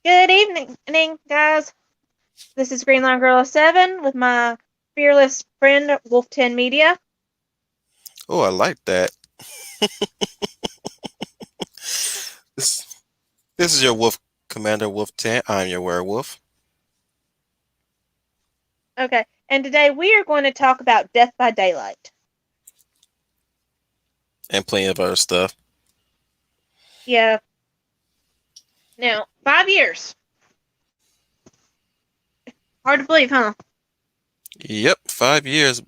Good evening, guys. This is Green Line Girl 7 with my fearless friend Wolf10Media. Oh, I like that. This this is your Wolf Commander Wolf 10. I'm your werewolf Okay, and today we are going to talk about Death by Daylight. and plenty of other stuff. Yeah, now 5 years. Hard to believe, huh? Yep, 5 years.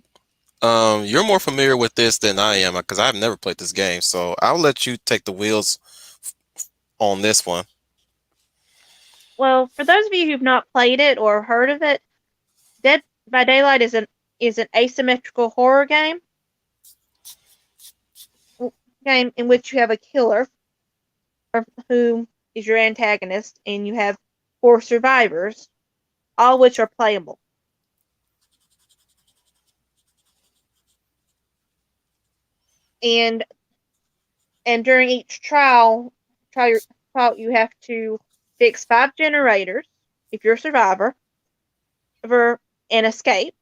You're more familiar with this than I am because I've never played this game, so I'll let you take the wheels on this one. Well, for those of you who've not played it or heard of it, Dead by Daylight is an asymmetrical horror game in which you have a killer who is your antagonist, and you have four survivors, all which are playable. And and during each trial you have to fix five generators if you're a survivor and escape,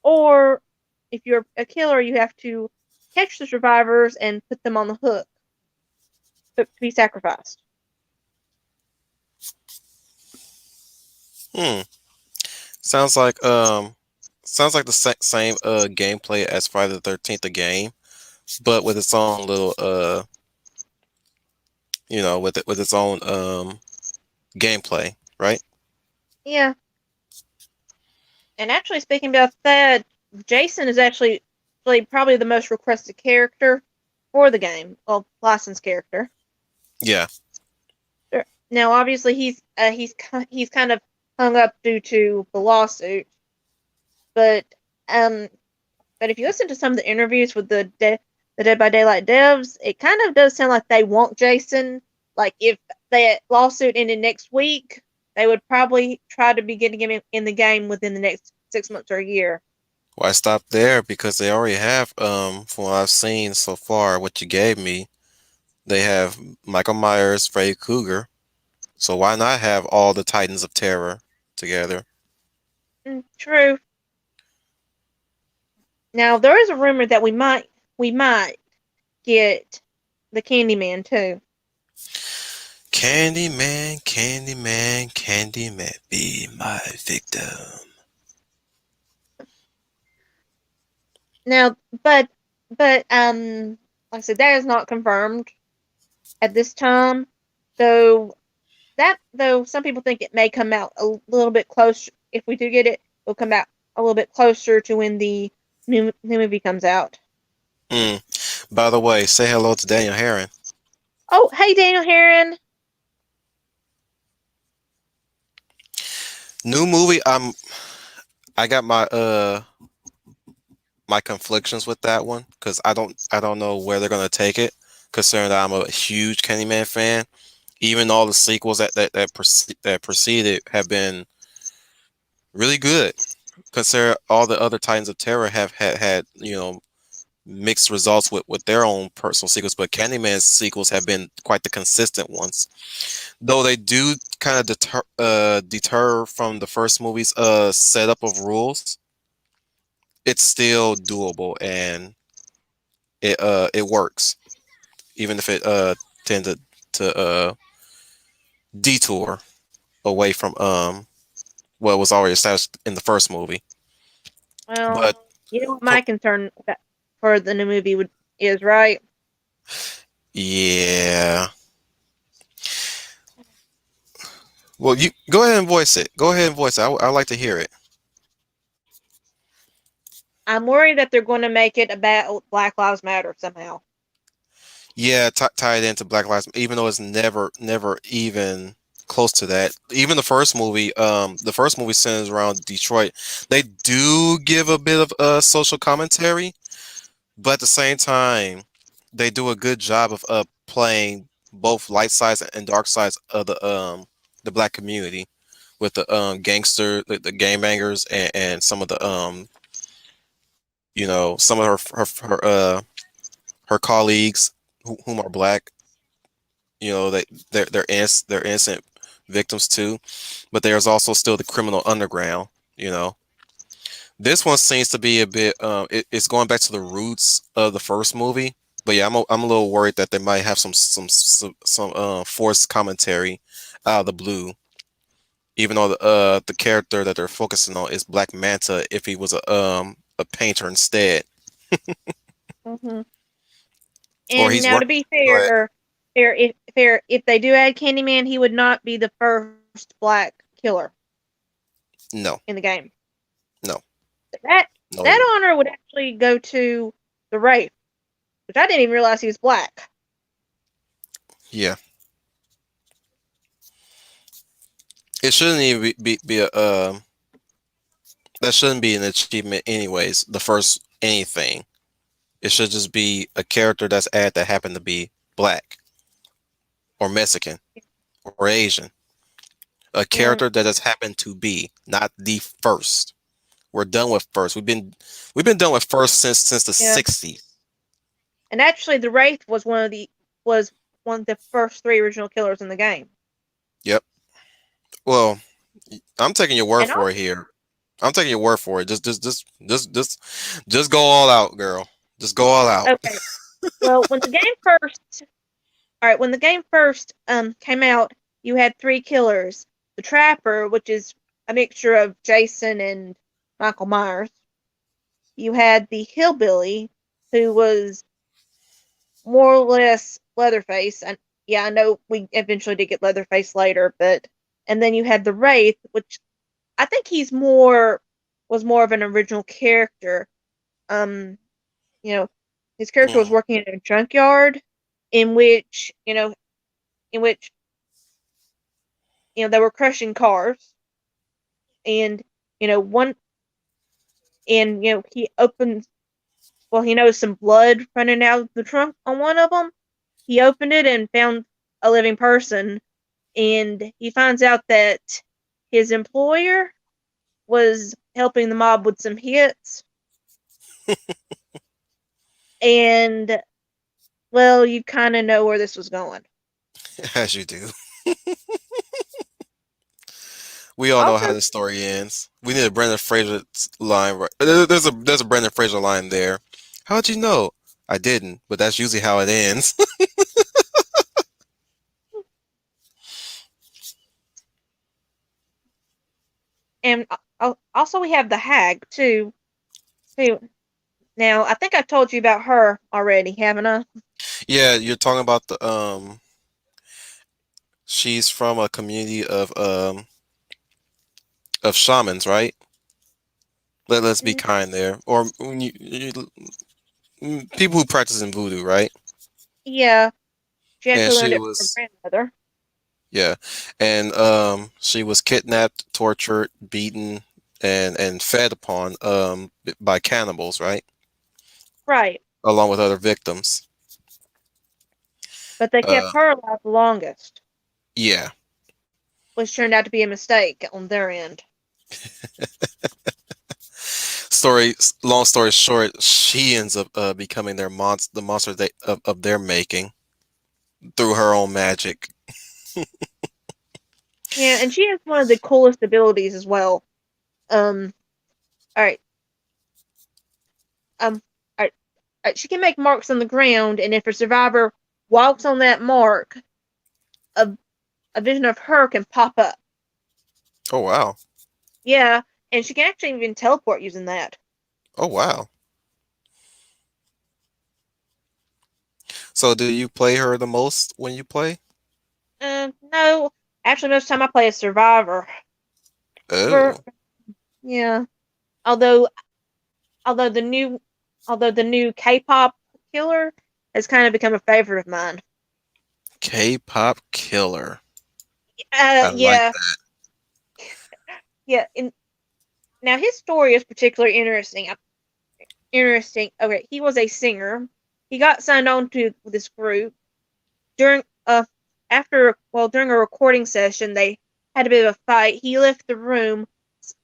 or if you're a killer you have to catch the survivors and put them on the hook to be sacrificed. Hmm. Sounds like sounds like the same gameplay as Friday the 13th the game, but with its own little with its own gameplay, right? Yeah, and actually speaking about that, Jason is actually probably the most requested character for the game, well, licensed character. Yeah. Sure. Now, obviously, he's kind of hung up due to the lawsuit, but um, but if you listen to some of the interviews with the Dead by Daylight devs, it kind of does sound like they want Jason. Like if that lawsuit ended next week, they would probably try to be getting him in the game within the next 6 months or a year. Well, I stopped there because they already have, from what I've seen so far, what you gave me, they have Michael Myers, Freddy Krueger. So why not have all the Titans of Terror together? True. Now there is a rumor that we might get the Candyman too. Candyman, Candyman, Candyman, be my victim. Now, but like I said, that is not confirmed at this time. Though some people think it may come out a little bit closer. If we do get it, it'll come out a little bit closer to when the new movie comes out. Mm. By the way, say hello to Daniel Herron. Oh, hey Daniel Herron. New movie. I got my conflictions with that one because I don't know where they're gonna take it. Considering that I'm a huge Candyman fan, even all the sequels that preceded have been really good. Consider all the other Titans of Terror have had mixed results with their own personal sequels, but Candyman's sequels have been quite the consistent ones. Though they do kind of deter from the first movie's setup of rules, it's still doable and it works, even if it tended to detour away from what was already established in the first movie. Well, But you know what co- my concern for the new movie is, right? yeah, well, you go ahead and voice it. Go ahead and voice it. I like to hear it. I'm worried that they're going to make it about Black Lives Matter somehow. Yeah, tied into Black Lives, even though it's never even close to that. Even the first movie centers around Detroit. They do give a bit of social commentary, but at the same time, they do a good job of playing both light sides and dark sides of the black community with the the gangbangers, and some of the some of her colleagues whom are black. You know, they're innocent victims too, but there's also still the criminal underground. You know, this one seems to be a bit. It's going back to the roots of the first movie. But yeah, I'm a little worried that they might have some forced commentary out of the blue. Even though the character that they're focusing on is Black Manta, if he was a painter instead, Hmm. or And he's now, to work. be Go ahead. if they do add Candyman, he would not be the first black killer No, in the game. no, That no. that honor would actually go to the Wraith, which I didn't even realize he was black. Yeah, it shouldn't even be a that shouldn't be an achievement anyways. The first anything, it should just be a character that's added that happened to be black or Mexican or Asian. A Yeah, character that has happened to be, not the first. We're done with first. We've been done with first since the yeah. 60s. And actually, the Wraith was one of the first three original killers in the game. Yep. Well, I'm taking your word And for also, it here. I'm taking your word for it. Just go all out, girl. Just go all out. okay, well, when the game first came out, you had three killers: the Trapper, which is a mixture of Jason and Michael Myers. You had the Hillbilly, who was more or less Leatherface. And yeah, I know we eventually did get Leatherface later, but and then you had the Wraith, which I think he's more was more of an original character. Um, you know, his character was Mhm. working in a junkyard in which, in which, they were crushing cars, and one, and he opens, well, he knows some blood running out of the trunk on one of them. He opened it and found a living person, and he finds out that his employer was helping the mob with some hits, and well, you kind of know where this was going. As you do. We all know Also, how the story ends. We need a Brendan Fraser line. Right? There's a Brendan Fraser line there. How'd you know? I didn't, but that's usually how it ends. and also we have the hag too. Too. Now, I think I told you about her already, haven't I? Yeah, you're talking about the she's from a community of shamans, right? Let's be Mhm. kind there. Or people who practice in voodoo, right? Yeah, she And actually she learned it from her was grandmother. yeah. And she was kidnapped, tortured, beaten, and fed upon by cannibals, right? Right, Along with other victims. but they kept Uh her alive the longest, yeah. which turned out to be a mistake on their end. Story long story short, she ends up becoming the monster of their making through her own magic. Yeah, and she has one of the coolest abilities as well. Um, all right, um, all right, she can make marks on the ground, and if a survivor walks on that mark, a a vision of her can pop up. Oh wow. Yeah, and she can actually even teleport using that. Oh wow. So do you play her the most when you play? No, actually, most of the time I play a survivor. For Oh. Yeah, although although the new although the new K-pop killer has kind of become a favorite of mine. K-pop killer. I like Yeah, that. yeah. And now his story is particularly interesting. Interesting. Okay, he was a singer. He got signed on to this group during during a recording session. They had a bit of a fight. He left the room.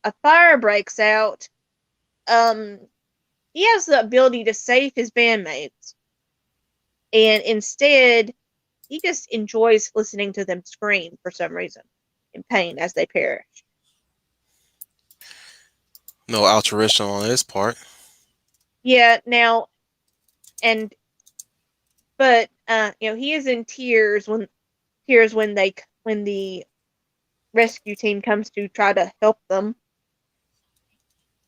A fire breaks out. Um, he has the ability to save his bandmates, and instead he just enjoys listening to them scream for some reason in pain as they perish. No altruism on his part. Yeah, now and but he is in tears when the rescue team comes to try to help them.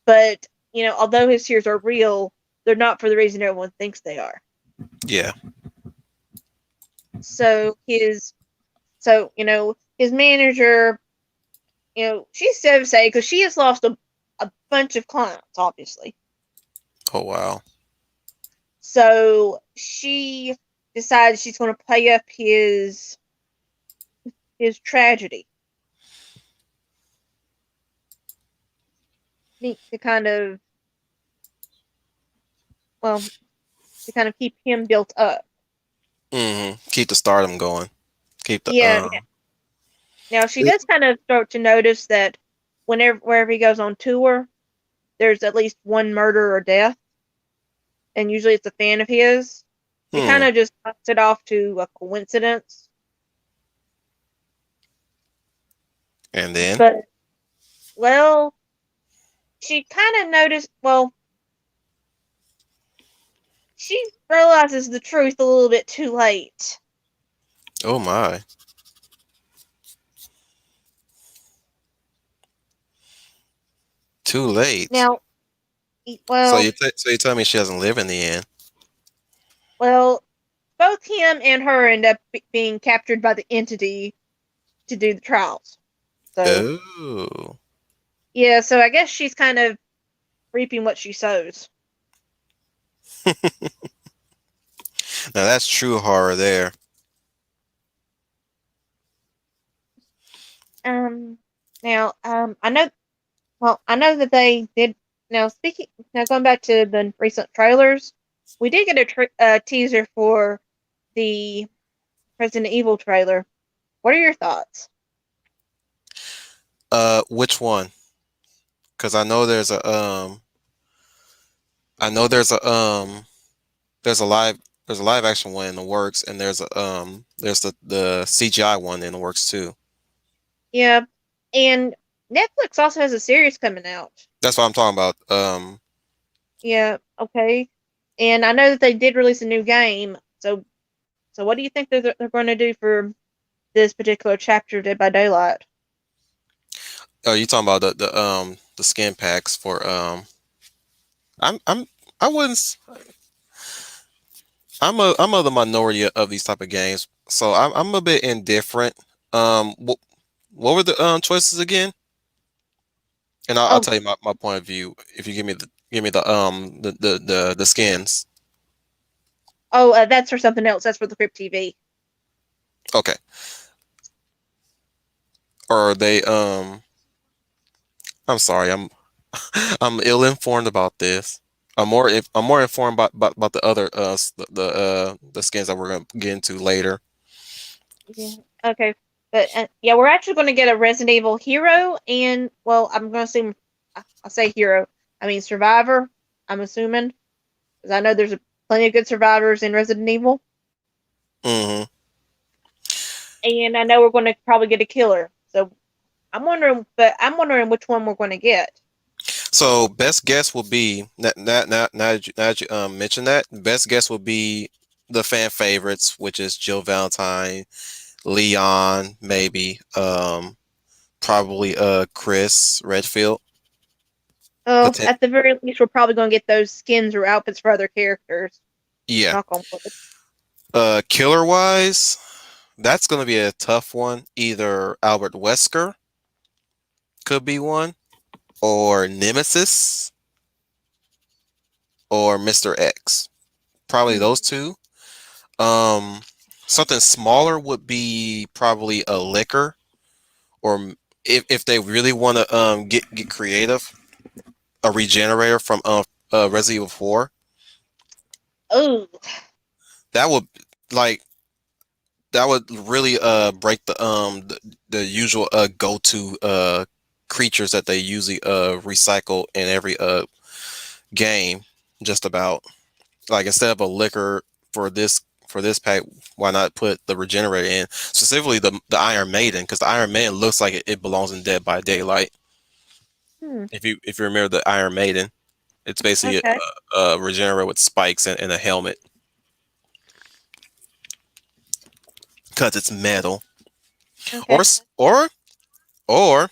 But although his tears are real, they're not for the reason everyone thinks they are. Yeah. So his manager, she's devastated because she has lost a bunch of clients, obviously. Oh wow. So she decides she's going to pay up his tragedy to kind of well to kind of keep him built up. Keep the stardom going. Keep the Yeah. Now she does kind of start to notice that wherever he goes on tour, there's at least one murder or death, and usually it's a fan of his. She kind hmm. of just puts it off to a coincidence, And then but well, she kind of noticed. Well, she realizes the truth a little bit too late. oh my. Too late. Now, So well, you tell me she doesn't live in the end. well, both him and her end up being captured by the entity to do the trials. So Oh. yeah, so I guess she's kind of reaping what she sows. Now that's true horror there. Um, I know. Well, I know that they did. Now going back to the recent trailers, we did get a teaser for the Resident Evil trailer. What are your thoughts? Which one? Because I know there's a live there's a live action one in the works, and there's the CGI one in the works too. Yeah, and Netflix also has a series coming out. That's what I'm talking about. Yeah, okay. And I know that they did release a new game. So what do you think they're going to do for this particular chapter of Dead by Daylight? Oh, you talking about the skin packs for I'm I wouldn't s- I'm of the minority of these type of games, so I'm a bit indifferent. What were the choices again? And I'll Oh, tell you my point of view if you give me the skins. that's for something else. That's for the Crypt TV. Okay. Or they I'm sorry, I'm ill informed about this. I'm more informed about the other the skins that we're gonna get into later. Yeah. Okay. But yeah, we're actually going to get a Resident Evil hero, and well, I'm going to assume I'll say hero. I mean survivor. I'm assuming because I know there's plenty of good survivors in Resident Evil, hmm and I know we're going to probably get a killer. So I'm wondering which one we're going to get. So best guess will be now that you mentioned that, best guess will be the fan favorites, which is Jill Valentine, Leon, maybe probably Chris Redfield. Oh, Potent at the very least, we're probably going to get those skins or outfits for other characters. yeah. Knock on wood. Killer wise, that's gonna be a tough one. Either Albert Wesker could be one, or Nemesis, or Mr. X. Probably Hmm. those two. Um, Something smaller would be probably a liquor, or if they really want to get creative, a regenerator from Resident Evil 4. Oh, That would like that would really break the usual go-to creatures that they usually recycle in every game. Just about like instead of a liquor for this pack, why not put the Regenerator in? Specifically the Iron Maiden, because the Iron Maiden looks like it belongs in Dead by Daylight. Hmm. If you remember the Iron Maiden, it's basically Okay. a Regenerator with spikes and a helmet, because it's metal. Or Okay. s- or or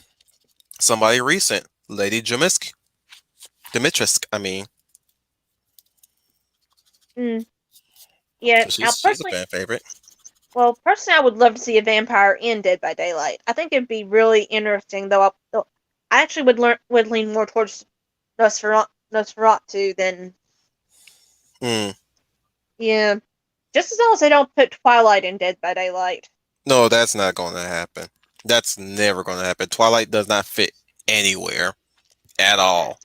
somebody recent, Lady Dimitrescu. I mean, Hmm. Yeah. 'cause Now, she's a personally, fan favorite. I would love to see a vampire in Dead by Daylight. I think it'd be really interesting, though I actually would lean more towards Nosferatu than Hmm. yeah. Just as long as they don't put Twilight in Dead by Daylight. No, that's not going to happen. That's never going to happen. Twilight does not fit anywhere at all.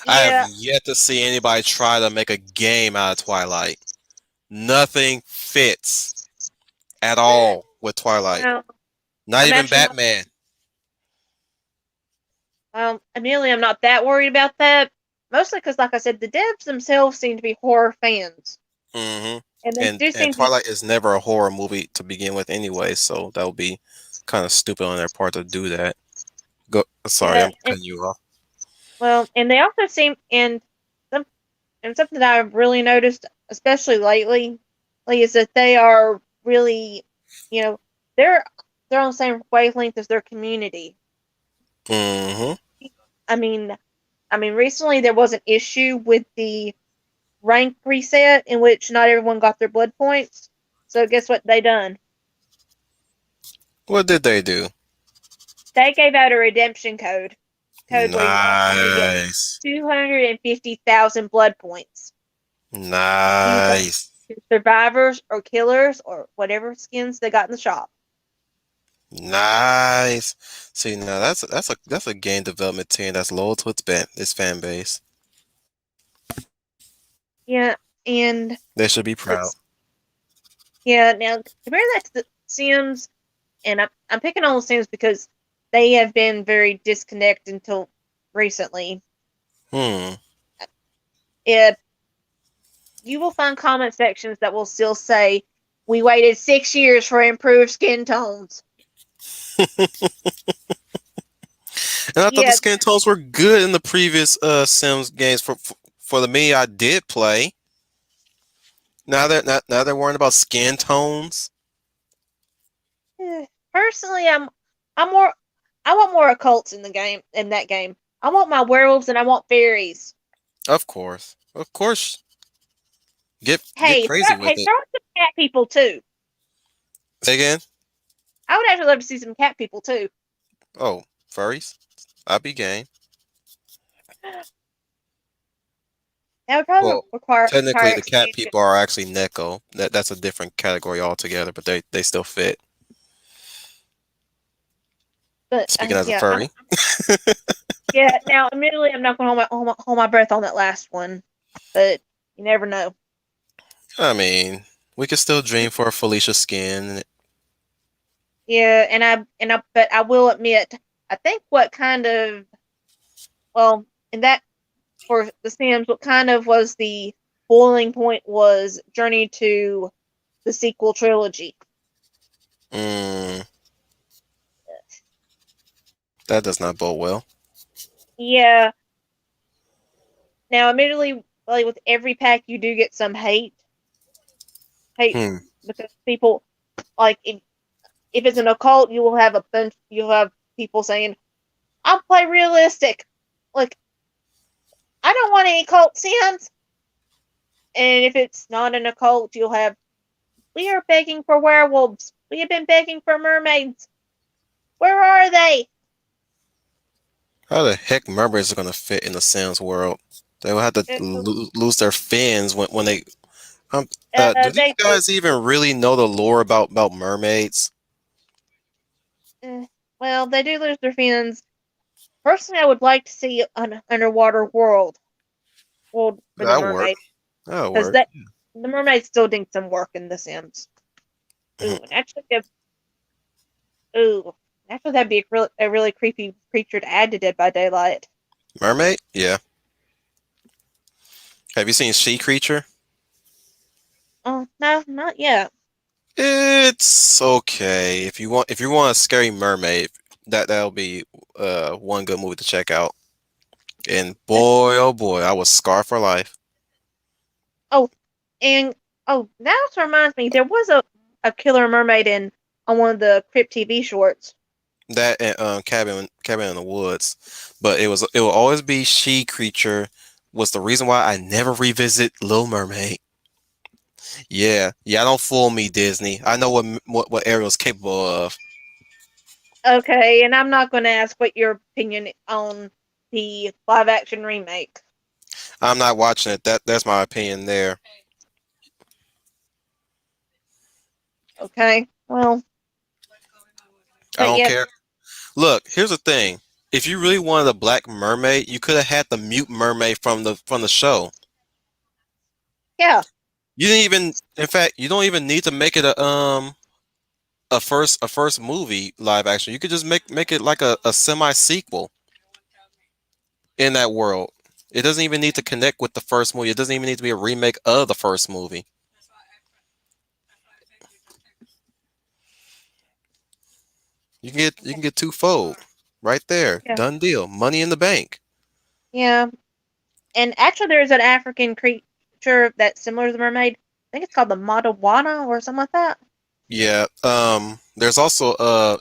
I have Yeah. yet to see anybody try to make a game out of Twilight. Nothing fits at all with Twilight. Well, Not I'm even actually not. Batman. Admittedly, I'm not that worried about that. Mostly because, like I said, the devs themselves seem to be horror fans, Hmm. and they And do and seem to be. Twilight is never a horror movie to begin with anyway, so that would be kind of stupid on their part to do that. Go. Sorry, Yeah, I'm cutting you off. and they also seem some and something that I've really noticed, especially lately, is that they are really, you know, they're they're on the same wavelength as their community. Hmm. I mean, recently there was an issue with the rank reset in which not everyone got their blood points. So guess what they done? What did they do? They gave out a redemption code where you instantly get Nice. 250,000 blood points. Use that Nice. to survivors or killers or whatever skins they got in the shop. Nice. See, now that's a game development team that's loyal to its fan base. Yeah, and They should be proud. let's yeah, now compare that to the Sims, and I'm picking on the Sims because they have been very disconnected until recently. Hmm. If you will find comment sections that will still say, "We waited 6 years for improved skin tones." And I thought the Yeah, skin tones were good in the previous Sims games. For the me I did play. Now they're worrying about skin tones. personally, I'm more. I want more occults in that game. I want my werewolves and I want fairies. Of course, get Hey, crazy with it. throw in some cat people too. Say again. I would actually love to see some cat people too. Oh, furries. I'd be game. That would probably Well, require technically, the cat expansion. people are actually Neko. That's a different category altogether, but they still fit. But Speaking as a yeah, furry, yeah. Now, admittedly, I'm not going to hold my breath on that last one, but you never know. I mean, we could still dream for a Felicia skin. Yeah, but I will admit, I think what kind of well, in that for The Sims, what kind of was the boiling point was Journey to the sequel trilogy. Mm, that does not bode well. Yeah. Now, admittedly, like with every pack, you do get some hate Hmm. because people like if it's an occult, you will have you'll have people saying, "I'll play realistic." Like I don't want any cult Sims. And if it's not an occult, you'll have, "We are begging for werewolves. We have been begging for mermaids. Where are they?" How the heck mermaids are gonna fit in the Sims world? They will have to lose their fins when they. Do these They guys even really know the lore about mermaids? well, they do lose their fins. Personally, I would like to see an underwater world for the That work. mermaid That because work. that the mermaids still need some work in The Sims. Ooh, Mhm. and actually, ooh, actually that'd be a really creepy creature to add to Dead by Daylight. Mermaid? Yeah. Have you seen She Creature? Oh no, not yet. It's okay if you want a scary mermaid, that'll be one good movie to check out. And Uh, boy, oh boy, I was scarred for life. Oh, and that also reminds me, there was a killer mermaid in on one of the Crypt TV shorts. That and cabin in the woods, but it will always be she creature was the reason why I never revisit Little Mermaid. Yeah, yeah, don't fool me, Disney. I know what Ariel's capable of. Okay, and I'm not going to ask what your opinion on the live action remake. I'm not watching it. That's my opinion there. Okay, well, I but don't yeah, care. Look, here's the thing. If you really wanted a black mermaid, you could have had the mute mermaid from the show. yeah, You didn't even, in fact, you don't even need to make it a first movie live action. You could just make it like a semi sequel in that world. It doesn't even need to connect with the first movie. It doesn't even need to be a remake of the first movie. You can get twofold right there. yeah, Done deal. Money in the bank. yeah. And actually, there's an African creature that's similar to the mermaid. I think it's called the Matawana or something like that. Yeah. There's also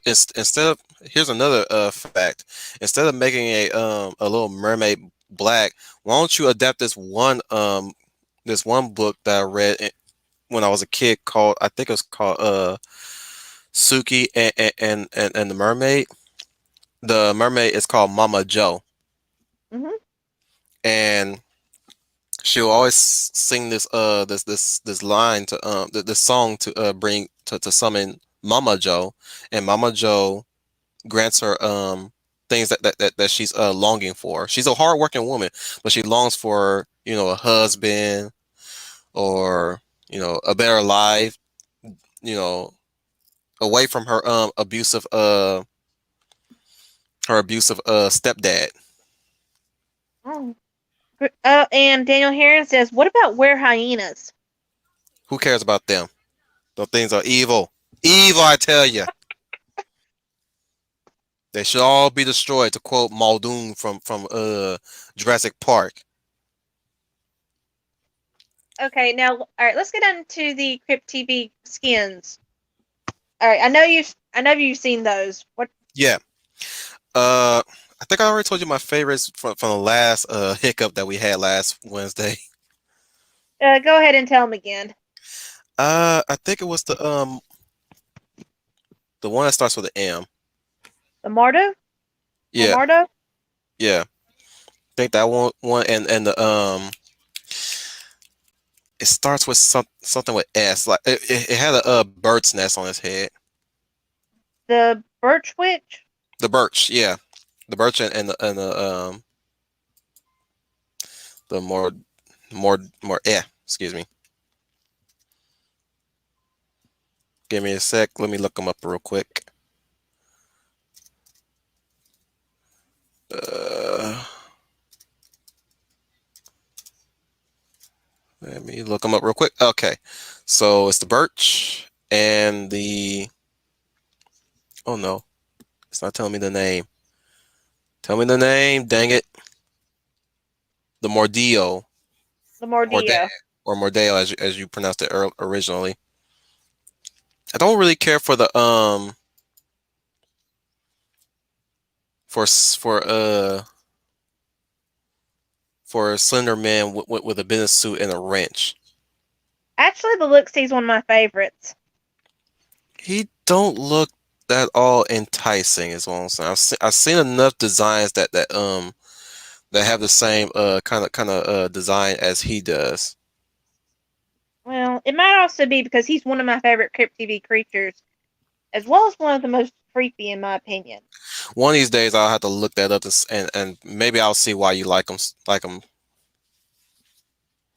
instead of here's another fact. Instead of making a little mermaid black, why don't you adapt this one book that I read when I was a kid called I think it was called Suki and the mermaid. The mermaid is called Mama Joe, Hmm. and she'll always sing this line to this song to bring to summon Mama Joe, and Mama Joe grants her things that she's longing for. She's a hardworking woman, but she longs for a husband or a better life, you know away from her abusive stepdad. Oh. And Daniel Heron says, "What about were hyenas?" Who cares about them? Those things are evil. Evil, I tell you. They should all be destroyed, to quote Muldoon from Jurassic Park. Okay, now, all right, let's get into the Crypt TV skins. All right, I know you've seen those. What? Yeah. Uh, I think I already told you my favorites from the last hiccup that we had last Wednesday. Go ahead and tell them again. I think it was the one that starts with an M. The Mardo or Yeah, Mardo? yeah. I think that one and the it starts with something with S. Like it had a bird's nest on its head. The Birch Witch? The birch, yeah, the birch and the more excuse me. Give me a sec. Let me look them up real quick. Uh, Let me look them up real quick. Okay, so it's the birch and the oh no, it's not telling me the name. Tell me the name, dang it. The Mordillo The Morde Mordillo. or Mordeo as you pronounced it originally. I don't really care for the for for a slender man with a business suit and a wrench. Actually, the Looksie's one of my favorites. He don't look at all enticing, is what I'm saying. I've seen enough designs that have the same kind of design as he does. Well, it might also be because he's one of my favorite Crypt TV creatures, as well as one of the most creepy, in my opinion. One of these days I'll have to look that up and maybe I'll see why you like him.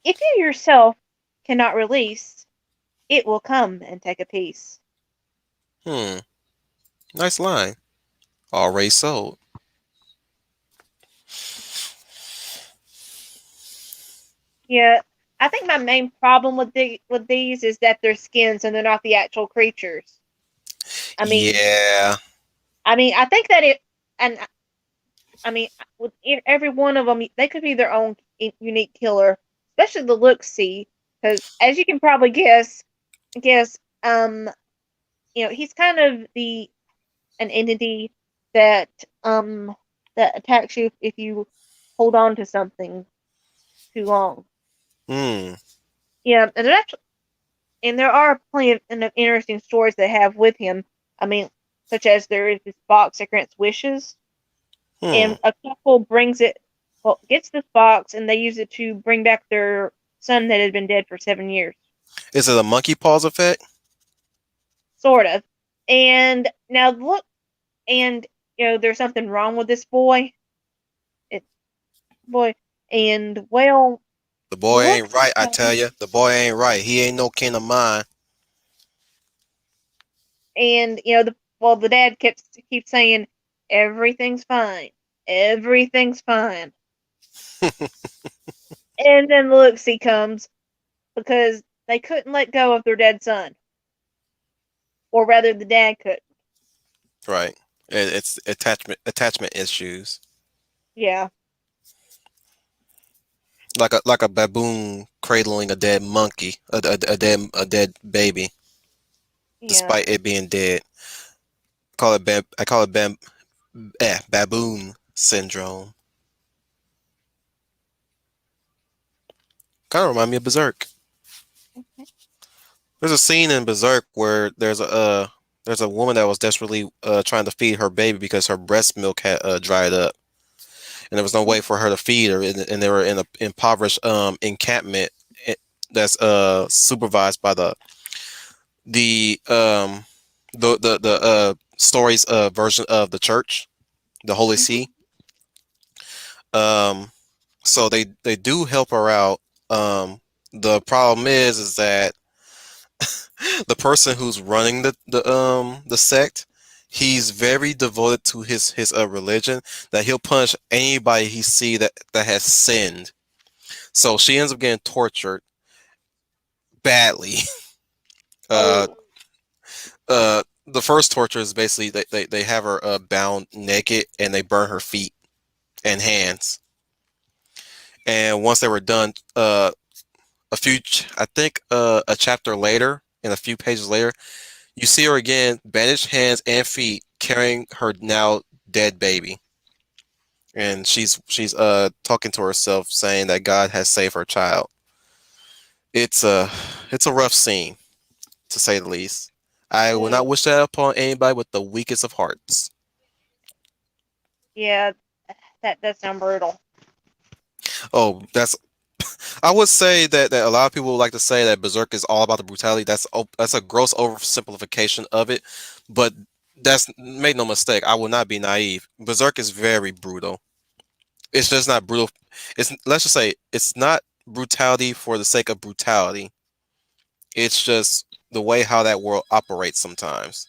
If you yourself cannot release, it will come and take a piece. Hmm, nice line. Already sold. Yeah. I think my main problem with these is that they're skins and they're not the actual creatures. I mean, Yeah. I think that and I mean, with every one of them, they could be their own unique killer, especially the look see, because as you can probably guess, he's kind of the an entity that um that attacks you if you hold on to something too long. Hmm. Yeah, and there are plenty of interesting stories they have with him. I mean, such as there is this box that grants wishes, Hmm. and a couple gets this box and they use it to bring back their son that had been dead for 7 years, Is it a monkey paws effect? sort of. And now look, and there's something wrong with this boy. It's boy, and well, The boy look, ain't right, I tell you. The boy ain't right. He ain't no kin of mine. and the dad keeps saying everything's fine, everything's fine, and then the look see comes because they couldn't let go of their dead son, or rather, the dad could. Right. It's attachment issues. Yeah, Like a baboon cradling a dead monkey, a dead baby, yeah. despite it being dead. I call it baboon syndrome. Kind of remind me of Berserk. Okay. There's a scene in Berserk where there's a woman that was desperately trying to feed her baby because her breast milk had dried up, and there was no way for her to feed her, and they were in an impoverished encampment eh, that's supervised by the stories version of the church, the Holy Mhm. See. Um, so they do help her out. The problem is that the person who's running the sect, he's very devoted to his religion, that he'll punish anybody he see that has sinned. So she ends up getting tortured badly. Uh, Oh, the first torture is basically they have her bound naked and they burn her feet and hands. And once they were done, I think a chapter later and a few pages later, you see her again, bandaged hands and feet, carrying her now dead baby, and she's talking to herself, saying that God has saved her child. It's a it's a rough scene, to say the least. I would not mm, wish that upon anybody with the weakest of hearts. yeah. That sounds brutal. Oh, I would say that a lot of people would like to say that Berserk is all about the brutality. That's a gross oversimplification of it, but that's make no mistake. I will not be naive. Berserk is very brutal. It's just not brutal. It's let's just say it's not brutality for the sake of brutality. It's just the way how that world operates sometimes.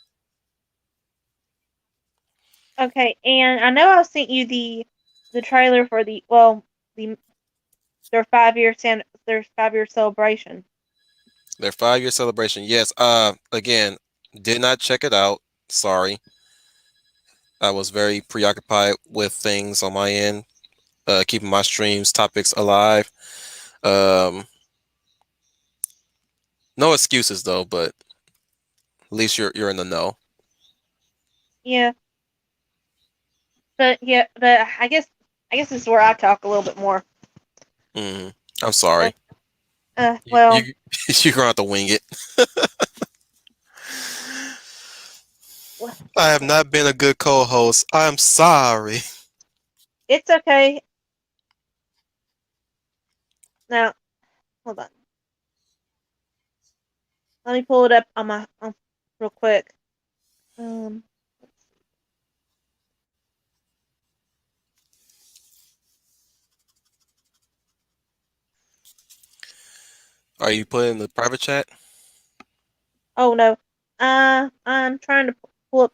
Okay, and I know I sent you the trailer for the their 5-year celebration. Their 5 year celebration. Yes. Again, did not check it out. Sorry, I was very preoccupied with things on my end, keeping my streams topics alive. Um, no excuses though, but at least you're in the know. Yeah, but I guess this is where I talk a little bit more. Mm, I'm Uh, sorry. well, You you're gonna have to wing it. I have not been a good co-host. I'm sorry. it's okay. Now, hold on. Let me pull it up on my real quick. Um, Are you putting the private chat? oh no. I'm trying to pull up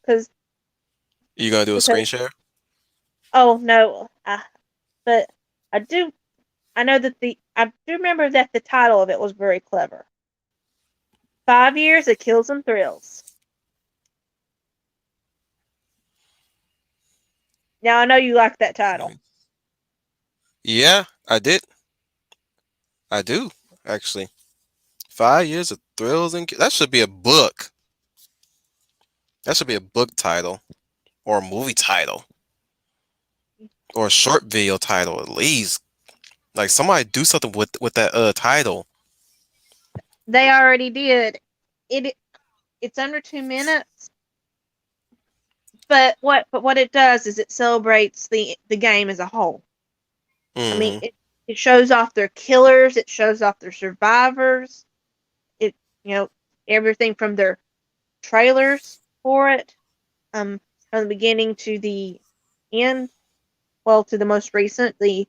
You gonna do a because screen share? oh no. But I do. I know that I do remember that the title of it was very clever. 5 years of kills and thrills. Now I know you like that title. Yeah, I did. I do actually. 5 years of thrills and that should be a book. That should be a book title or a movie title or a short video title at least. Like somebody do something with that title. They already did. It it's under 2 minutes, but what it does is it celebrates the game as a whole. I mean, Hmm. it shows off their killers, it shows off their survivors, it you know everything from their trailers for it, from the beginning to the end. Well, to the most recent, the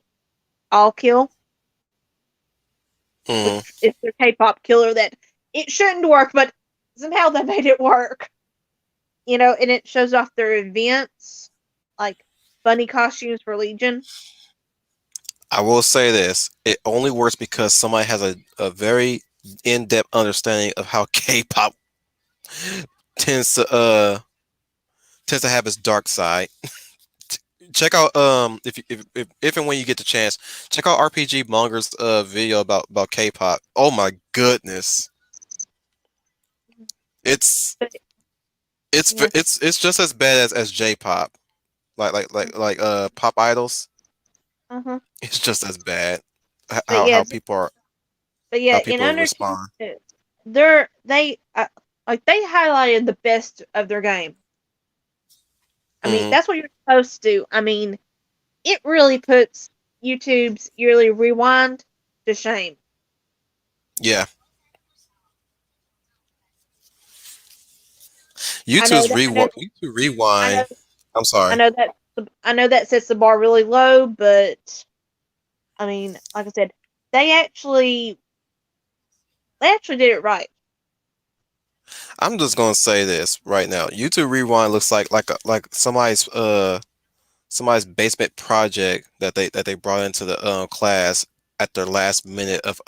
all kill, Hmm. which is their K-pop killer that it shouldn't work, but somehow they made it work. And it shows off their events, like bunny costumes for Legion. I will say this: it only works because somebody has a very in-depth understanding of how K-pop tends to uh tends to have its dark side. Check out if and when you get the chance, check out RPG Monger's video about K-pop. Oh my goodness, it's But it's yeah, it's just as bad as J-pop, pop idols. uh-huh. It's just as bad. But How yes, people are but how yeah, in people under two respond. minutes, they like they highlighted the best of their game. I mean, Hmm. that's what you're supposed to do. I mean, it really puts YouTube's yearly rewind to shame. Yeah, I know YouTube's that. YouTube I know. Rewind. I'm I sorry. know that. I know that sets the bar really low, but I mean, like I said, they actually they actually did it right. I'm just gonna say this right now. YouTube Rewind looks like somebody's basement project that they brought into the class at their last minute of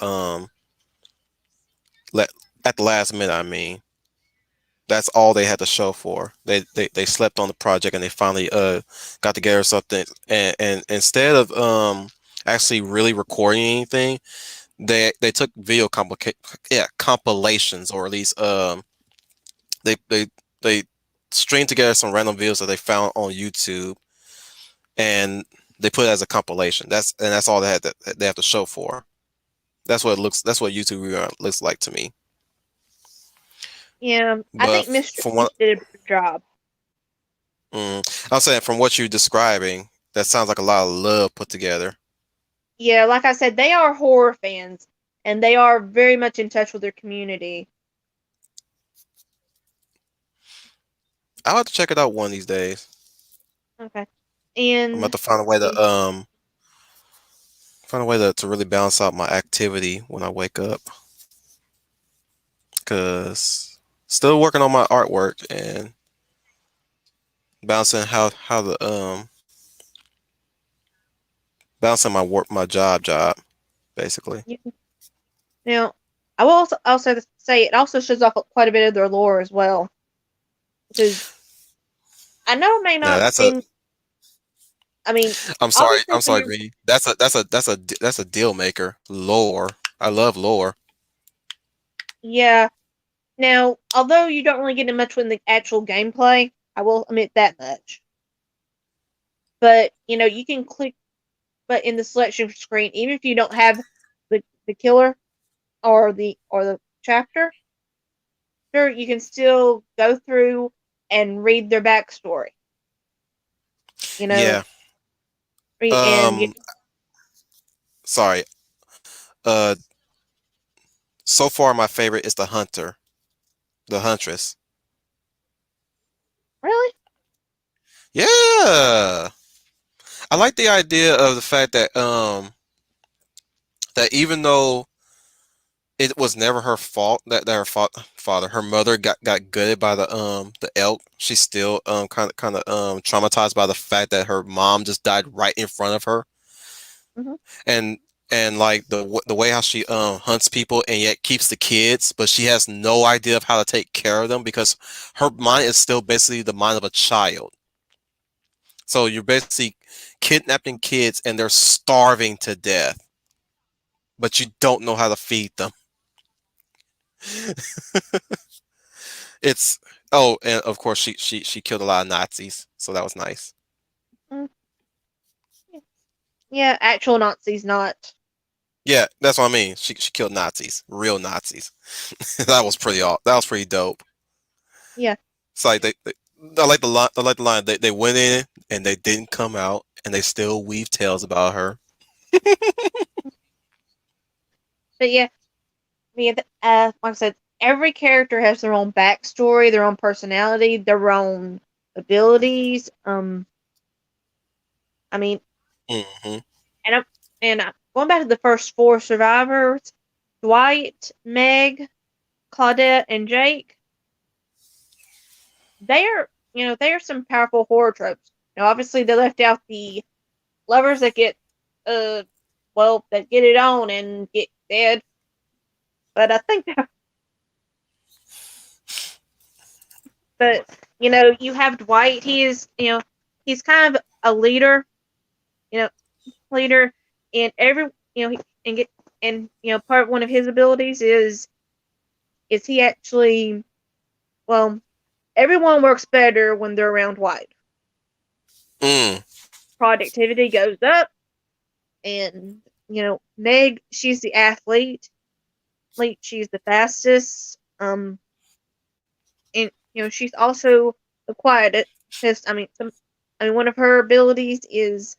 let at the last minute. I mean, that's all they had to show for. They slept on the project and they finally got together something and instead of actually really recording anything, they took compilations or at least they they they string together some random videos that they found on YouTube and they put it as a compilation. That's all they have to show for. That's what it looks. That's what YouTube looks like to me. Yeah, I But think Mr. from what Beast did a better job. I'm saying, from what you're describing, that sounds like a lot of love put together. Yeah, like I said, they are horror fans, and they are very much in touch with their community. I'll have to check it out one of these days. Okay, I'm about and to find a way to really balance out my activity when I wake up. Cause still working on my artwork and balancing how the balancing my job basically. yeah. Now I will also say it also shows off quite a bit of their lore as well, because I know it may Now not that's a seem. I mean, obviously I'm when sorry, you're Greedy. That's a deal maker. Lore. I love lore. yeah. Now, although you don't really get in much with the actual gameplay, I will admit that much. But you can click, but in the selection screen, even if you don't have the killer or the chapter, sure, you can still go through and read their backstory. You know, Yeah. and Um. Sorry. Uh. So far, my favorite is the hunter, the huntress. really, Yeah. I like the idea of the fact that even though it was never her fault that father, her mother got gutted by the elk, she's still kind of traumatized by the fact that her mom just died right in front of her. hmm and and like the way how she hunts people and yet keeps the kids, but she has no idea of how to take care of them because her mind is still basically the mind of a child. So you're basically kidnapping kids and they're starving to death, but you don't know how to feed them. It's oh, and of course she killed a lot of Nazis, so that was nice. Mm, yeah, actual Nazis, not. Yeah, that's what I mean. She killed Nazis, real Nazis. That was pretty dope. Yeah. It's like they I like the line. I like the line. They went in and they didn't come out, and they still weave tales about her. But yeah, like I said, every character has their own backstory, their own personality, their own abilities. I mean, Hmm. and going back to the first four survivors, Dwight, Meg, Claudette, and Jake. They are some powerful horror tropes. Now, obviously, they left out the lovers that get, uh, that get it on and get dead. But I think that, but you have Dwight. He is, he's kind of a leader. You know, leader, and and get and part one of his abilities is he actually well everyone works better when they're around Dwight. Mm. Productivity goes up, and Meg, she's the athlete. She's the fastest. And she's also the quietest. One of her abilities is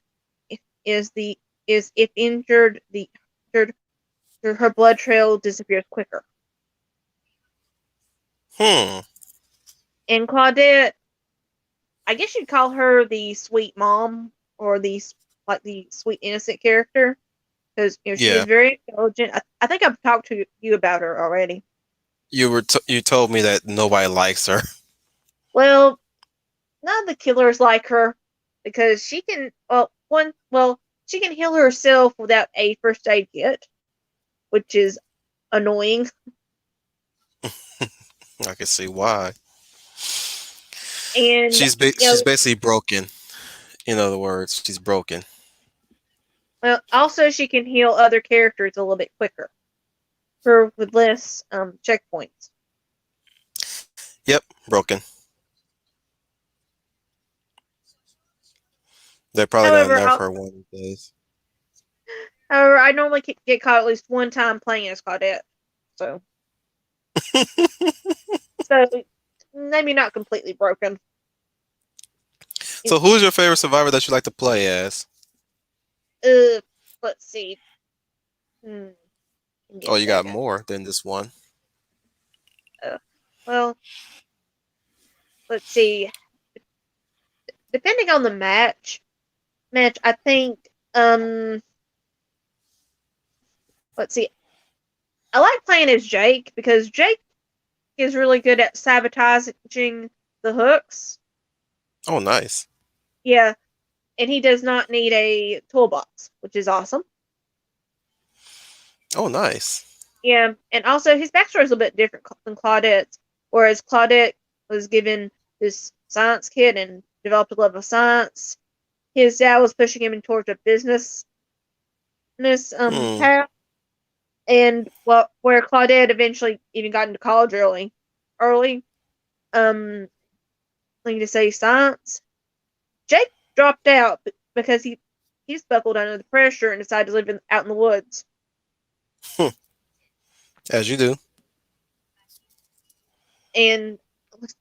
the is if injured, the injured her blood trail disappears quicker. Hmm. And Claudette, I guess you'd call her the sweet mom, or the sweet innocent character, because she is Yeah. very intelligent. I think I've talked to you about her already. You told me that nobody likes her. Well, none of the killers like her because she can she can heal herself without a first aid kit, which is annoying. I can see why. And She's basically broken. In other words, she's broken. also she can heal other characters a little bit quicker, for with less checkpoints. Yep, broken. They're probably gonna However, nerf her one of these days. I normally get caught at least one time playing as Claudette, so so maybe not completely broken. So, who's your favorite survivor that you like to play as? Uh, let's see. Hmm, give me a Oh, you got second. more than this one. Uh, well, let's see. Depending on the match, I think. Let's see. I like playing as Jake because Jake is really good at sabotaging the hooks. Oh, nice. Yeah, and he does not need a toolbox, which is awesome. Oh, nice. Yeah, and also his backstory is a bit different than Claudette's. Whereas Claudette was given this science kit and developed a love of science, his dad was pushing him towards a business Hmm. path, and where Claudette eventually even got into college early, um, like to say science. Jake dropped out because he's buckled under the pressure and decided to live out in the woods. As you do. And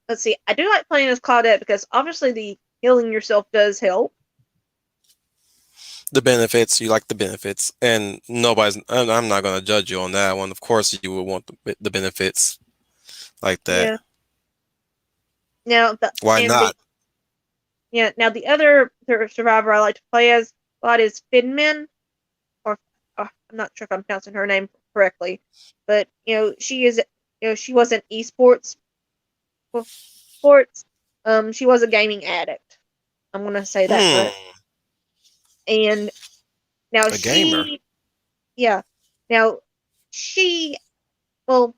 let's see, I do like playing as Claudette because obviously the healing yourself does help. The benefits, you like the benefits, and I'm not gonna judge you on that one. Of course, you would want the benefits like that. Yeah. Now the Why and the not? yeah now the other survivor I like to play as a lot is Finman, or I'm not sure if I'm pronouncing her name correctly, but she was an esports sports. She was a gaming addict. I'm gonna say that much. Hmm. And now A gamer. Yeah. Now she well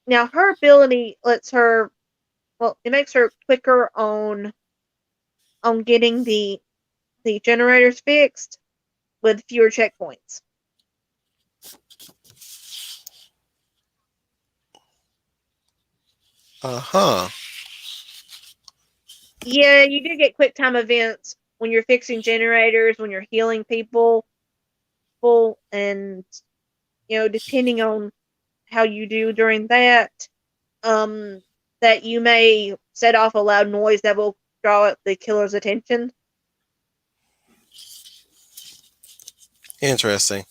now her ability lets her it makes her quicker on getting the generators fixed with fewer checkpoints. Uh-huh. Yeah, you do get quick time events when you're fixing generators, when you're healing people, and depending on how you do during um, that you may set off a loud noise that will draw the killer's attention. Interesting.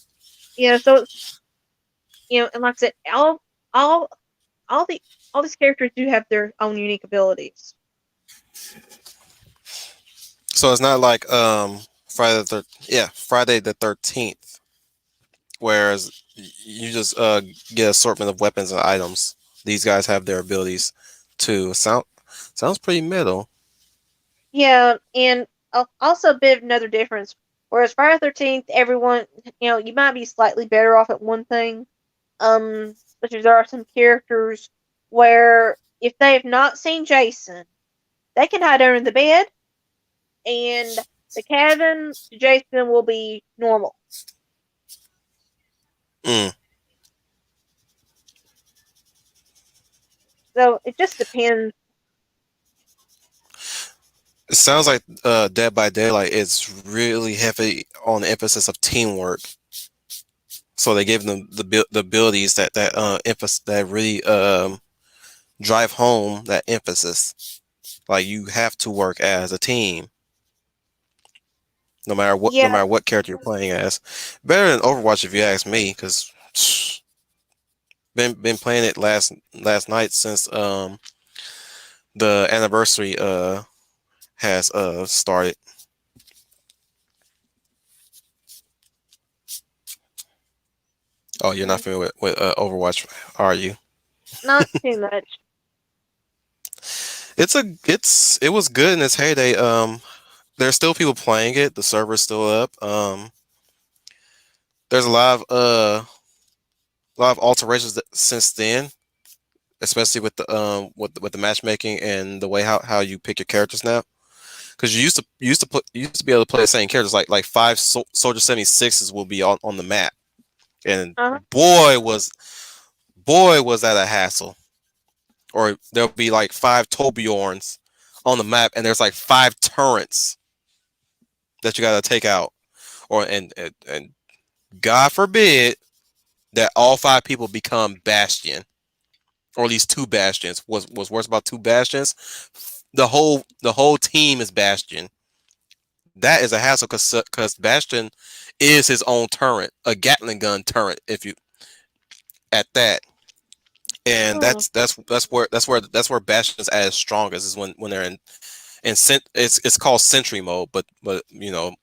So and like I said, all all the all these characters do have their own unique abilities. So it's not like Friday the 13th, whereas you just get assortment of weapons and items. These guys have their abilities too. Sounds pretty middle. Yeah, and also a bit of another difference. Whereas Friday 13th, everyone, you might be slightly better off at one thing. Such as there are some characters where if they have not seen Jason, they can hide under the bed, and the cabin to Jason will be normal. Mm. So it just depends. It sounds like Dead by Daylight is really heavy on the emphasis of teamwork. So they gave them the abilities that emphasis that really drive home that emphasis. Like you have to work as a team, no Yeah, matter what character you're playing as. Better than Overwatch if you ask me, because been playing it last night since the anniversary has started. Oh, you're not mm, familiar with Overwatch, are you? not too much. It was good in its heyday. There's still people playing it. The server's still up. There's a lot of alterations since then, especially with the with the matchmaking and the way how you pick your characters now. Because you used to be able to play the same characters like five Soldier 76s will be on the map, and Uh-huh. boy was that a hassle. Or there'll be like five Torbjorns on the map, and there's like five turrets that you got to take out. Or and God forbid that all five people become Bastion, or at least two Bastions. Was worse about two Bastions. The whole team is Bastion. That is a hassle because Bastion is his own turret, a Gatling gun turret. If you at that, and Hmm. that's where Bastion is at its strongest is when they're in it's called Sentry mode, but you know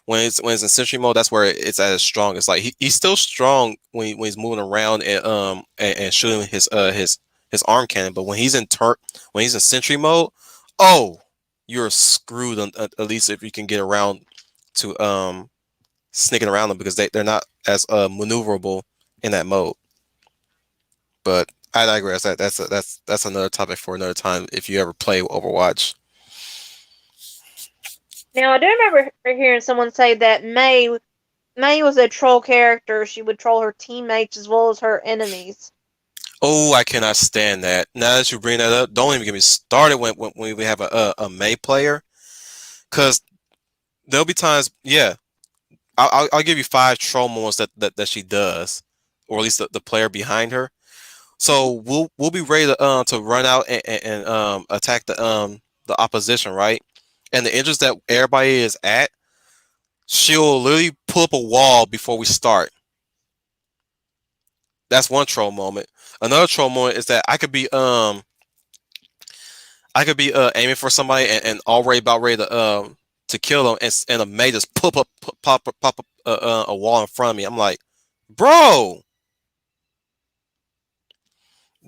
when it's in Sentry mode, that's where it's at its strongest. Like he's still strong when he's moving around and shooting his arm cannon, but when he's in Sentry mode, oh, you're screwed. At least if you can get around to sneaking around them because they're not as maneuverable in that mode. But I digress. That's another topic for another time. If you ever play Overwatch. Now I do remember hearing someone say that May was a troll character. She would troll her teammates as well as her enemies. Oh, I cannot stand that. Now that you bring that up, don't even get me started when we have a May player, because there'll be times. Yeah, I'll give you five troll moments that she does, or at least the player behind her. So we'll be ready to run out and attack the opposition, right? And the interest that everybody is at, she'll literally pull up a wall before we start. That's one troll moment. Another troll moment is that I could be aiming for somebody and already about ready to kill them, and a May just pop up a wall in front of me. I'm like, bro,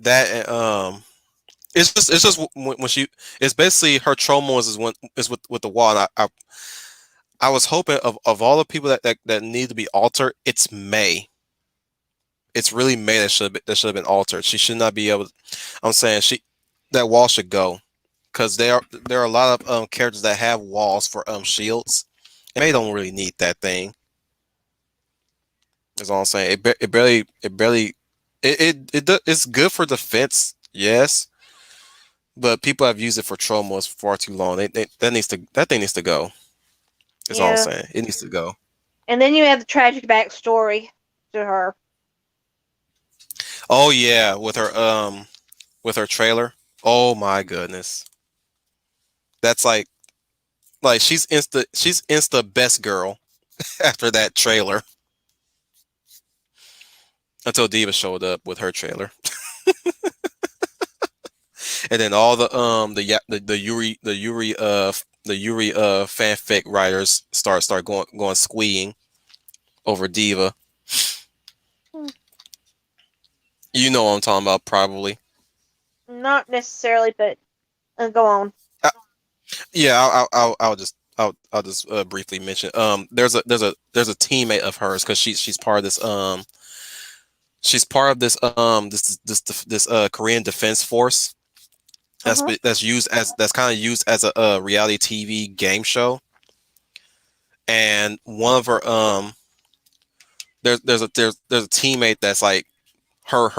that it's just when she it's basically her troll moments is when is with the wall. And I was hoping of all the people that need to be altered, it's May. It's really May that should have been altered. She should not be able. I'm saying that wall should go because there are a lot of characters that have walls for shields, and they don't really need that thing. That's all I'm saying. It's good for defense, yes, but people have used it for troll modes for far too long. That thing needs to go. That's all I'm Yeah. saying. It needs to go. And then you have the tragic backstory to her. Oh yeah, with her trailer. Oh my goodness. That's like she's insta best girl after that trailer until Diva showed up with her trailer. And then all the Yuri fanfic writers start going squeeing over Diva. Hmm. You know what I'm talking about, probably. Not necessarily, but go on. Uh, yeah, I'll just briefly mention. There's a teammate of hers because she's part of this she's part of this Korean Defense Force Uh huh. that's kind of used as a reality TV game show. And one of her there's a teammate that's like her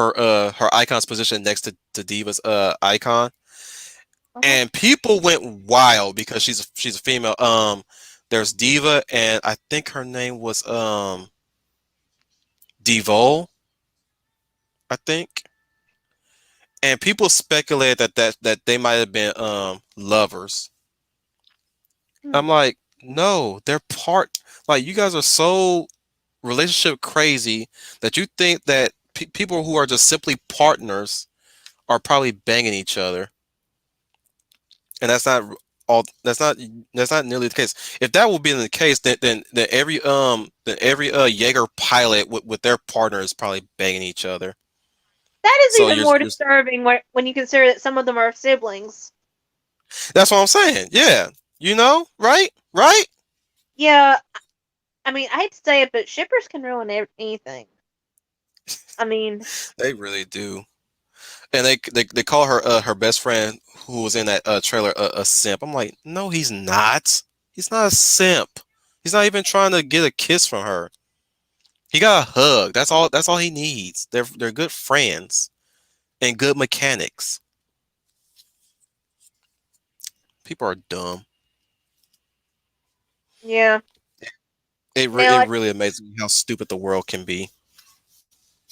icon's position next to Diva's icon, Uh huh. and people went wild because she's a female. There's Diva, and I think her name was Devo, I think, and people speculated that they might have been lovers. Hmm. I'm like, no, they're part. Like, you guys are so relationship crazy that you think that people who are just simply partners are probably banging each other, and all. That's not nearly the case. If that would be the case, then every Jaeger pilot with their partner is probably banging each other. That is So even more disturbing when you consider that some of them are siblings. that's what I'm saying. Yeah, right, right. Yeah, I mean, I hate to say it, but shippers can ruin anything. I mean, They really do. And they call her best friend who was in that trailer a simp. I'm like, no, he's not. He's not a simp. He's not even trying to get a kiss from her. He got a hug. That's all. That's all he needs. They're good friends and good mechanics. People are dumb. yeah. It Now, really amazes me how stupid the world can be.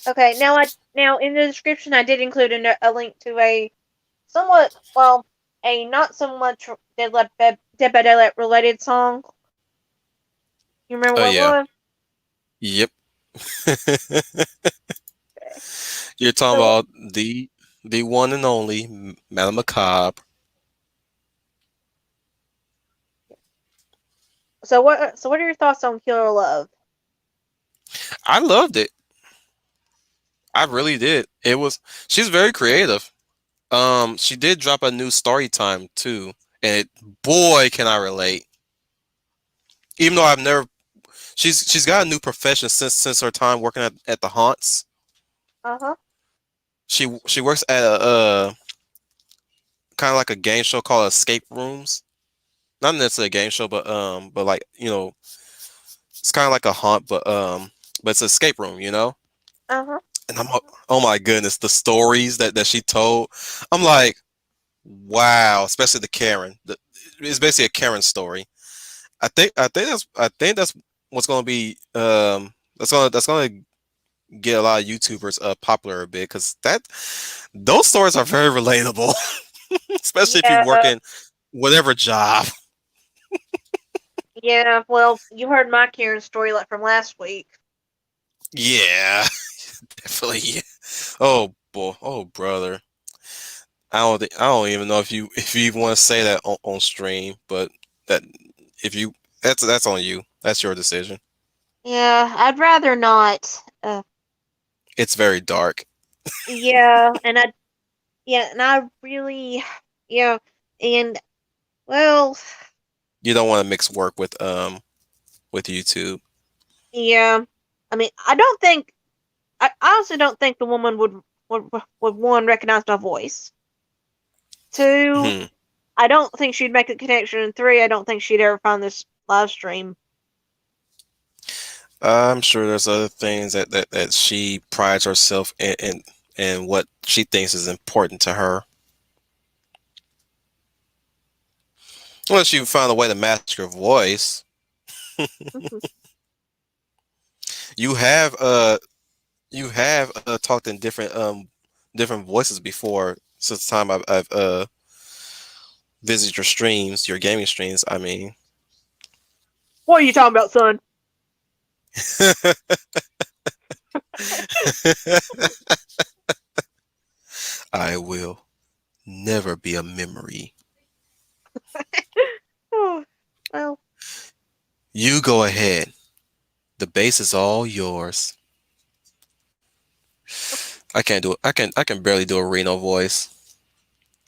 okay, now in the description I did include a link to a somewhat a not so much Dead by Daylight related song. You remember Oh what it yeah. was? Yep. Okay. You're talking So about the one and only Madame Macabre. what are your thoughts on Killer Love? I loved it. I really did. She's very creative. She did drop a new story time too, and boy, can I relate. Even though I've never, she's got a new profession since her time working at the haunts. Uh huh. She works at a kind of like a game show called Escape Rooms. Not necessarily a game show, but like it's kind of like a haunt, but it's an escape room, Uh huh. And oh my goodness, the stories that she told, I'm like, wow, especially the Karen. It's basically a Karen story. I think that's what's gonna be that's gonna get a lot of YouTubers popular a bit because that those stories are very relatable, especially if you work Yeah. in whatever job. Yeah. Well, you heard my Karen story from last week. Yeah, definitely. Yeah. Oh boy, oh brother. I don't even know if you even want to say that on stream, but that if you that's on you. That's your decision. Yeah, I'd rather not. It's very dark. Yeah, and I really, yeah, and well, You don't want to mix work with with YouTube. Yeah, I mean, I don't think I honestly don't think the woman would one recognize my voice. Two, Hmm. I don't think she'd make a connection. And three, I don't think she'd ever find this live stream. I'm sure there's other things that she prides herself in what she thinks is important to her. Unless you find a way to mask your voice. You have talked in different voices before since the time I've visited your streams, your gaming streams, I mean. What are you talking about, son? I will never be a memory. Oh, well, You go ahead. The base is all yours. I can't do it. I can barely do a Reno voice.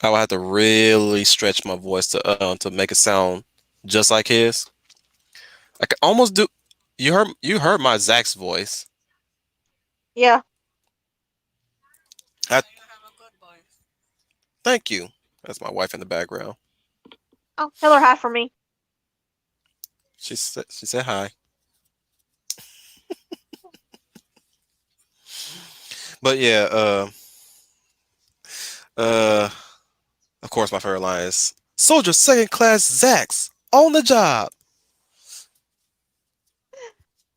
I would have to really stretch my voice to make it sound just like his. I can almost do. You heard my Zach's voice. yeah. I thank you. That's my wife in the background. Oh, tell her hi for me. She said hi. But yeah, uh, of course my favorite line is Soldier Second Class Zax on the job.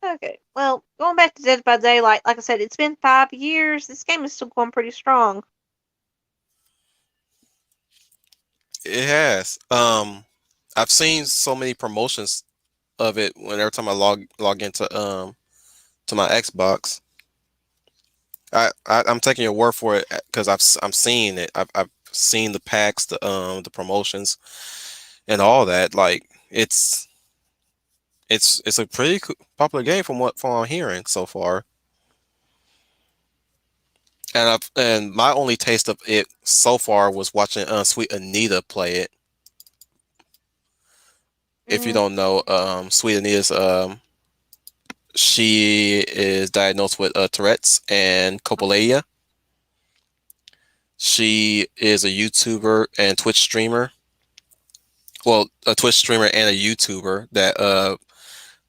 Okay. Well, going back to Dead by Daylight, like I said, it's been 5 years. This game is still going pretty strong. It has. I've seen so many promotions of it when every time I log into to my Xbox. I'm taking your word for it because I'm seeing it. I've seen the packs, the promotions, and all that. Like it's a pretty popular game from what I'm hearing so far. And my only taste of it so far was watching Sweet Anita play it. If you Mm, don't know, Sweet Anita's she is diagnosed with Tourette's and coprolalia. She is a YouTuber and Twitch streamer. Well, a Twitch streamer and a YouTuber that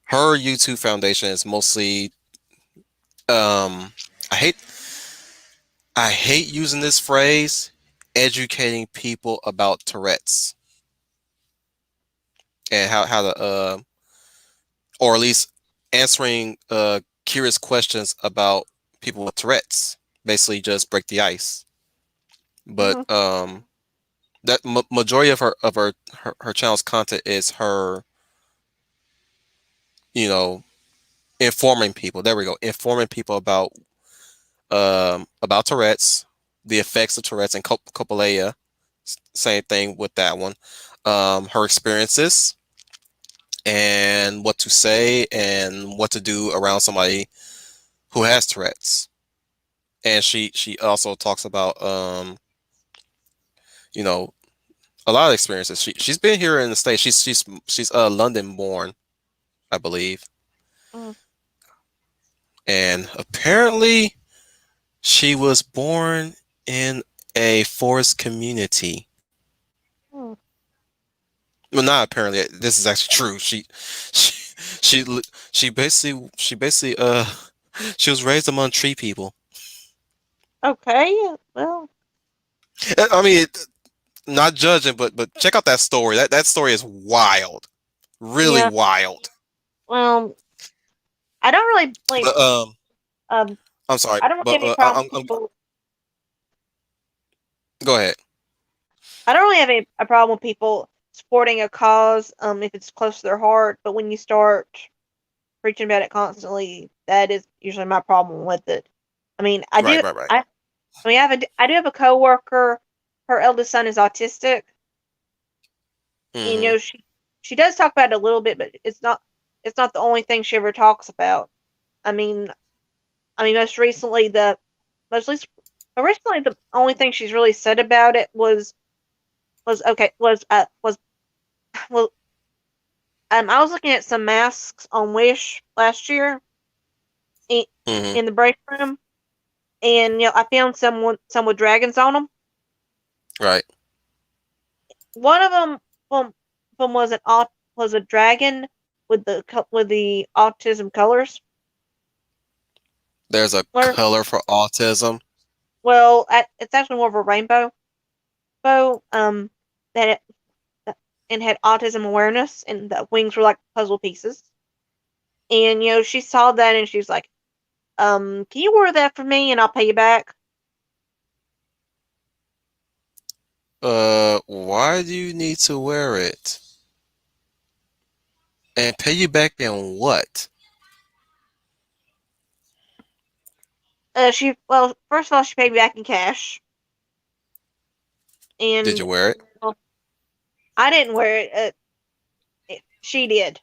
her YouTube foundation is mostly um I hate I hate using this phrase, educating people about Tourette's and how to or at least answering curious questions about people with Tourette's. Basically just break the ice. But mhm, that majority of her channel's content is her, you know, informing people. There we go. Informing people about Tourette's, the effects of Tourette's and coprolalia. Same thing with that one. Her experiences and what to say and what to do around somebody who has Tourette's. And she also talks about you know, a lot of experiences. She's been here in the States. She's London born, I believe. mm, And apparently she was born in a forest community. mm. Well, not apparently. This is actually true. She, she, she basically, she was raised among tree people. Okay. Well, I mean, not judging, but check out that story. That story is wild, really yeah. wild. Well, I don't really like. But Um, I'm sorry, I don't really but have any problem with I'm people. go ahead. I don't really have a problem with people supporting a cause. If it's close to their heart. But when you start preaching about it constantly, that is usually my problem with it. I mean, I Right, do. right, right. I mean, I do have a coworker. Her eldest son is autistic. You Hmm. know, she does talk about it a little bit, but it's not the only thing she ever talks about. I mean, most recent, recently the only thing she's really said about it was okay was well I was looking at some masks on Wish last year in, Hmm. in the break room, and I found some with dragons on them. Right. One of them was a dragon with the autism colors. There's a Or, color for autism. well, it's actually more of a rainbow bow. That and had autism awareness, and the wings were like puzzle pieces. And she saw that and she was like, can you order that for me and I'll pay you back? Why do you need to wear it? And pay you back in what? First of all, she paid me back in cash, Did and you wear it? well, I didn't wear it. She did.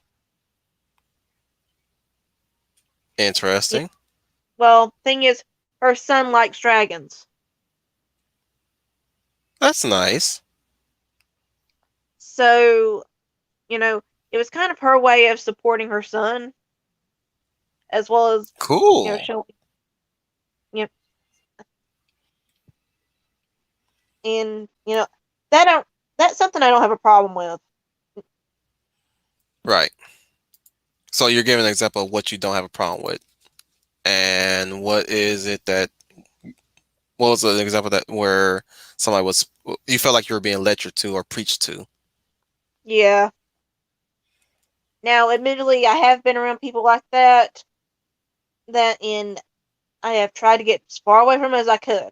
Yeah. Interesting. Well, thing is, her son likes dragons, That's nice. so you know, it was kind of her way of supporting her son, as well as Cool. showing, you know, and that don't that's something I don't have a problem with. Right. So you're giving an example of what you don't have a problem with. And what was an example that where somebody was, you felt like you were being lectured to or preached to? Yeah. Now, admittedly, I have been around people like that. And I have tried to get as far away from them as I could.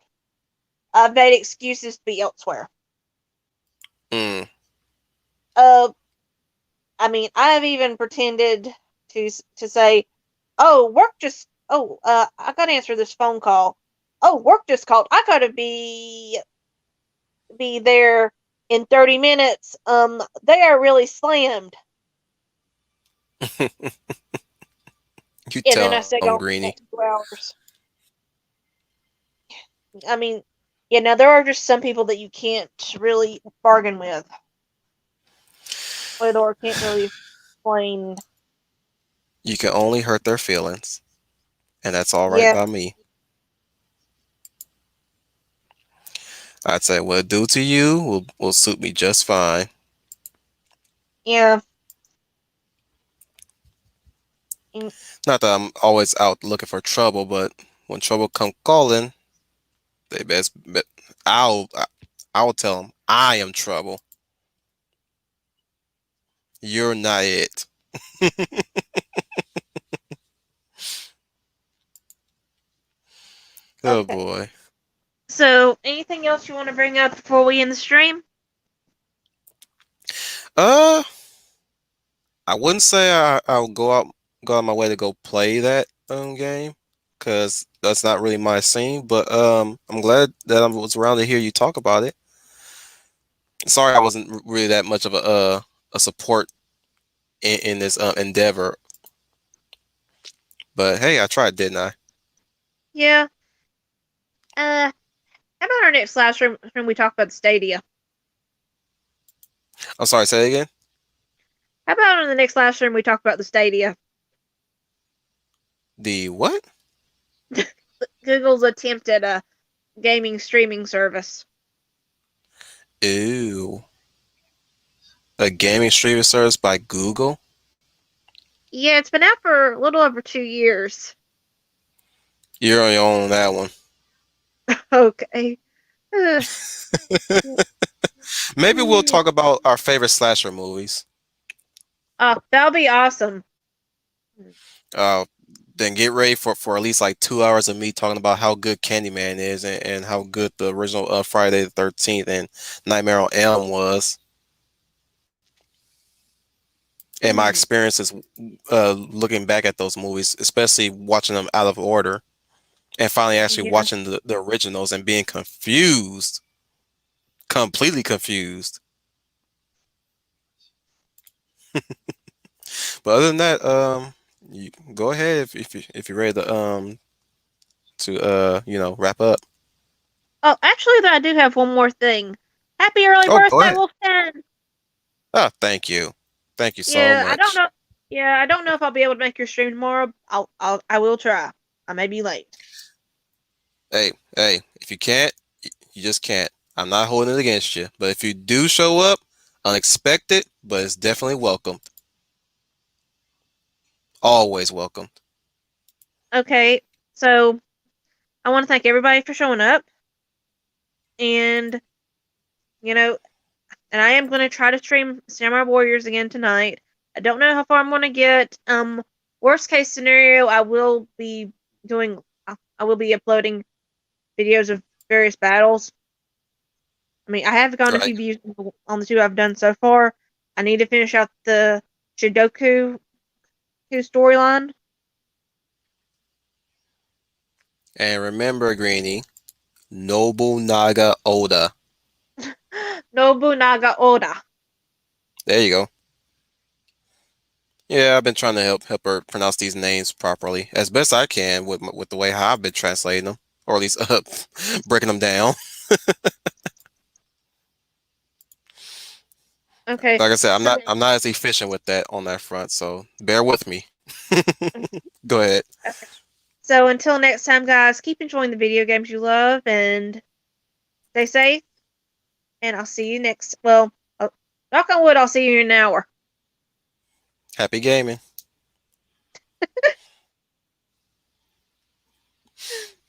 I've made excuses to be elsewhere. Mm. Uh, I mean, I have even pretended to say, "Oh, work just. Oh, I got to answer this phone call. Oh, work just called. I gotta be there in 30 minutes. They are really slammed." You And then tell I them, stay gone Greenie. for the next 2 hours. I mean, there are just some people that you can't really bargain with, or can't really explain. You can only hurt their feelings, and that's all right Yeah, by me. I'd say what it do to you will suit me just fine. yeah, and- Not that I'm always out looking for trouble, but when trouble come calling, they best bet I'll tell them I am trouble. You're not it. Oh okay. boy. So, anything else you want to bring up before we end the stream? Uh, I wouldn't say I'll go out my way to go play that game, because that's not really my scene. But I'm glad that I was around to hear you talk about it. Sorry, I wasn't really that much of a support in this endeavor, but hey, I tried, didn't I? Yeah. How about our next live stream when we talk about the Stadia? I'm sorry. Say it again. How about on the next live stream we talk about the Stadia? The what? Google's attempt at a gaming streaming service. Ooh, a gaming streaming service by Google. Yeah, it's been out for a little over 2 years. You're on your own on that one. Okay. Uh, Maybe we'll talk about our favorite slasher movies. oh, that'll be awesome. Uh, then get ready for at least like 2 hours of me talking about how good Candyman is, and how good the original Friday the 13th and Nightmare on Elm was, and my Hmm. experiences looking back at those movies, especially watching them out of order, and finally actually Yeah. watching the originals and being confused, completely confused. But other than that, you go ahead if you're ready to wrap up. Oh, actually, though, I do have one more thing. Happy early Oh, go birthday, ahead. Wolf10! Ah, thank you. Thank you so Yeah, I don't much. know. Yeah, I don't know if I'll be able to make your stream tomorrow. I will try. I may be late. Hey, if you can't, you just can't. I'm not holding it against you. But if you do show up, unexpected, but it's definitely welcomed. Always welcomed. Okay, so I want to thank everybody for showing up, and you know, and I am going to try to stream Samurai Warriors again tonight. I don't know how far I'm going to get. Worst case scenario, I will be doing. I will be uploading videos of various battles. I mean, I have gotten a Right. few views on the two I've done so far. I need to finish out the Shidoku storyline. And remember, Greenie, Nobunaga Oda. Nobunaga Oda. There you go. Yeah, I've been trying to help her pronounce these names properly as best I can with the way how I've been translating them, or at least breaking them down. Okay, Like I said, so I'm not as efficient with that on that front, so bear with me. Go ahead. okay. So until next time, guys, keep enjoying the video games you love and stay safe. And I'll see you next. Well, knock on wood, I'll see you in an hour. Happy gaming.